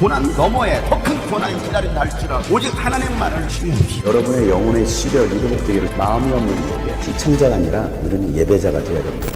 고난 너머에 더 큰 고난이 기다린다 할지라도 오직 하나님만을 신뢰하십시오. 여러분의 영혼의 시력이 회복되기를 마음이 없는 이에게 시청자가 아니라 우리는 예배자가 되어야 됩니다.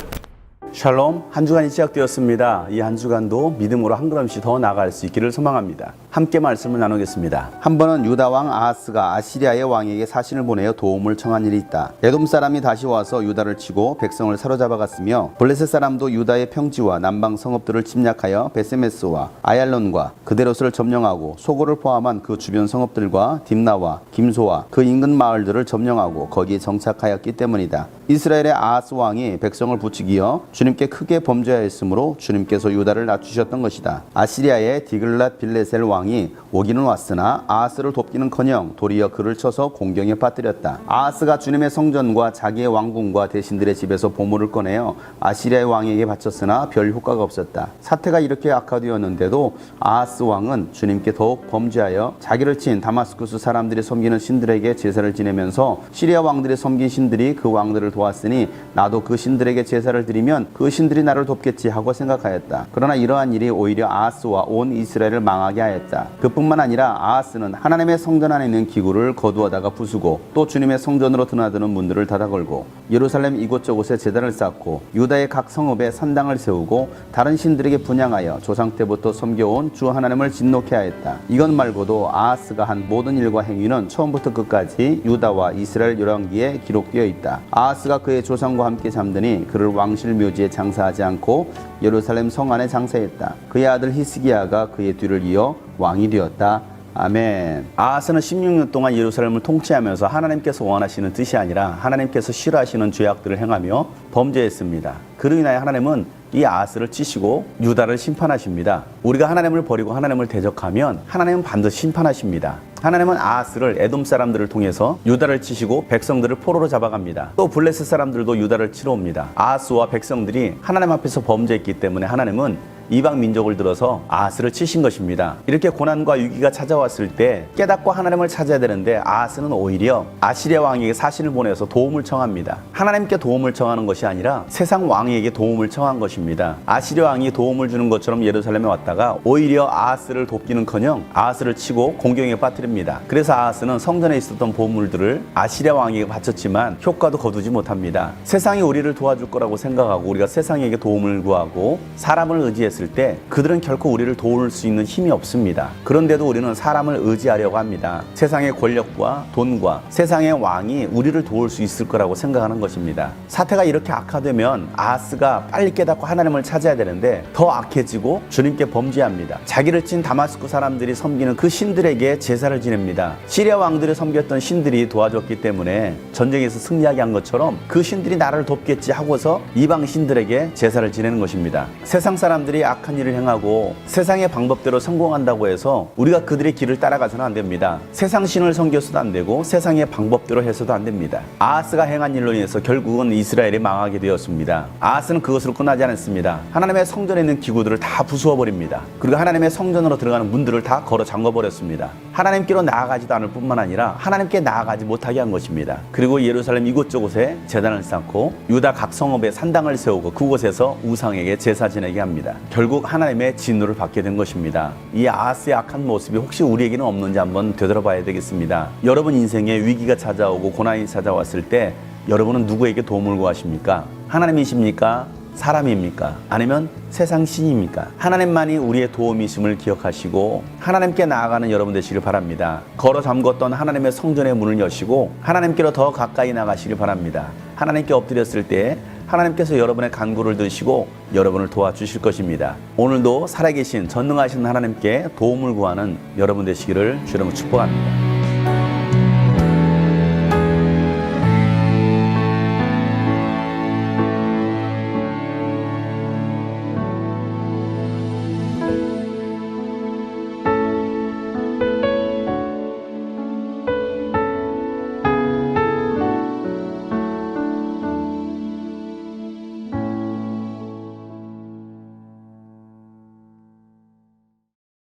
샬롬, 한 주간이 시작되었습니다. 이 한 주간도 믿음으로 한 걸음씩 더 나아갈 수 있기를 소망합니다. 함께 말씀을 나누겠습니다. 한 번은 유다 왕 아하스가 아시리아의 왕에게 사신을 보내어 도움을 청한 일이 있다. 에돔 사람이 다시 와서 유다를 치고 백성을 사로잡아갔으며 블레셋 사람도 유다의 평지와 남방 성읍들을 침략하여 베세메스와 아얄론과 그데롯을 점령하고 소고를 포함한 그 주변 성읍들과 딥나와 김소와 그 인근 마을들을 점령하고 거기에 정착하였기 때문이다. 이스라엘의 아하스 왕이 백성을 부추기어 주님께 크게 범죄하였으므로 주님께서 유다를 낮추셨던 것이다. 아시리아의 디글랏 빌레셀 왕이 오기는 왔으나 아하스를 돕기는커녕 도리어 그를 쳐서 공경에 빠뜨렸다. 아하스가 주님의 성전과 자기의 왕궁과 대신들의 집에서 보물을 꺼내어 아시리아의 왕에게 바쳤으나 별 효과가 없었다. 사태가 이렇게 악화되었는데도 아하스 왕은 주님께 더욱 범죄하여 자기를 친 다마스쿠스 사람들이 섬기는 신들에게 제사를 지내면서 시리아 왕들이 섬긴 신들이 그 왕들을 도왔으니 나도 그 신들에게 제사를 드리면 그 신들이 나를 돕겠지 하고 생각하였다. 그러나 이러한 일이 오히려 아하스와 온 이스라엘을 망하게 하였다. 그뿐만 아니라 아하스는 하나님의 성전 안에 있는 기구를 거두어다가 부수고 또 주님의 성전으로 드나드는 문들을 닫아걸고 예루살렘 이곳저곳에 제단을 쌓고 유다의 각 성읍에 산당을 세우고 다른 신들에게 분향하여 조상 때부터 섬겨온 주 하나님을 진노케 하였다. 이것 말고도 아하스가 한 모든 일과 행위는 처음부터 끝까지 유다와 이스라엘 열왕기에 기록되어 있다. 아하스가 그의 조상과 함께 잠드니 그를 왕실 묘지에 장사하지 않고 예루살렘 성 안에 장사했다. 그의 아들 히스기야가 그의 뒤를 이어 왕이 되었다. 아멘. 아하스는 16년 동안 예루살렘을 통치하면서 하나님께서 원하시는 뜻이 아니라 하나님께서 싫어하시는 죄악들을 행하며 범죄했습니다. 그로 인하여 하나님은 이 아하스를 치시고 유다를 심판하십니다. 우리가 하나님을 버리고 하나님을 대적하면 하나님은 반드시 심판하십니다. 하나님은 아하스를 에돔 사람들을 통해서 유다를 치시고 백성들을 포로로 잡아갑니다. 또 블레셋 사람들도 유다를 치러 옵니다. 아하스와 백성들이 하나님 앞에서 범죄했기 때문에 하나님은 이방 민족을 들어서 아하스를 치신 것입니다. 이렇게 고난과 위기가 찾아왔을 때 깨닫고 하나님을 찾아야 되는데 아하스는 오히려 아시리아 왕에게 사신을 보내서 도움을 청합니다. 하나님께 도움을 청하는 것이 아니라 세상 왕에게 도움을 청한 것입니다. 아시리아 왕이 도움을 주는 것처럼 예루살렘에 왔다가 오히려 아하스를 돕기는커녕 아하스를 치고 공경에 빠뜨립니다. 그래서 아하스는 성전에 있었던 보물들을 아시리아 왕에게 바쳤지만 효과도 거두지 못합니다. 세상이 우리를 도와줄 거라고 생각하고 우리가 세상에게 도움을 구하고 사람을 의지했을 때 그들은 결코 우리를 도울 수 있는 힘이 없습니다. 그런데도 우리는 사람을 의지하려고 합니다. 세상의 권력과 돈과 세상의 왕이 우리를 도울 수 있을 거라고 생각하는 것입니다. 사태가 이렇게 악화되면 아하스가 빨리 깨닫고 하나님을 찾아야 되는데 더 악해지고 주님께 범죄합니다. 자기를 친 다마스쿠 사람들이 섬기는 그 신들에게 제사를 지냅니다. 시리아 왕들이 섬겼던 신들이 도와줬기 때문에 전쟁에서 승리하게 한 것처럼 그 신들이 나를 돕겠지 하고서 이방 신들에게 제사를 지내는 것입니다. 세상 사람들이 악한 일을 행하고 세상의 방법대로 성공한다고 해서 우리가 그들의 길을 따라가서는 안 됩니다. 세상 신을 섬겨서도 안 되고 세상의 방법대로 해서도 안 됩니다. 아하스가 행한 일로 인해서 결국은 이스라엘이 망하게 되었습니다. 아하스는 그것으로 끝나지 않았습니다. 하나님의 성전에 있는 기구들을 다 부수어버립니다. 그리고 하나님의 성전으로 들어가는 문들을 다 걸어 잠궈버렸습니다. 하나님께로 나아가지도 않을 뿐만 아니라 하나님께 나아가지 못하게 한 것입니다. 그리고 예루살렘 이곳저곳에 제단을 쌓고 유다 각 성읍에 산당을 세우고 그곳에서 우상에게 제사 지내게 합니다. 결국 하나님의 진노를 받게 된 것입니다. 이 아하스의 악한 모습이 혹시 우리에게는 없는지 한번 되돌아봐야 되겠습니다. 여러분 인생에 위기가 찾아오고 고난이 찾아왔을 때 여러분은 누구에게 도움을 구하십니까? 하나님이십니까? 사람입니까? 아니면 세상 신입니까? 하나님만이 우리의 도움이심을 기억하시고 하나님께 나아가는 여러분 되시길 바랍니다. 걸어 잠궜던 하나님의 성전의 문을 여시고 하나님께로 더 가까이 나가시길 바랍니다. 하나님께 엎드렸을 때 하나님께서 여러분의 간구를 들으시고 여러분을 도와주실 것입니다. 오늘도 살아계신 전능하신 하나님께 도움을 구하는 여러분 되시기를 주님으로 축복합니다.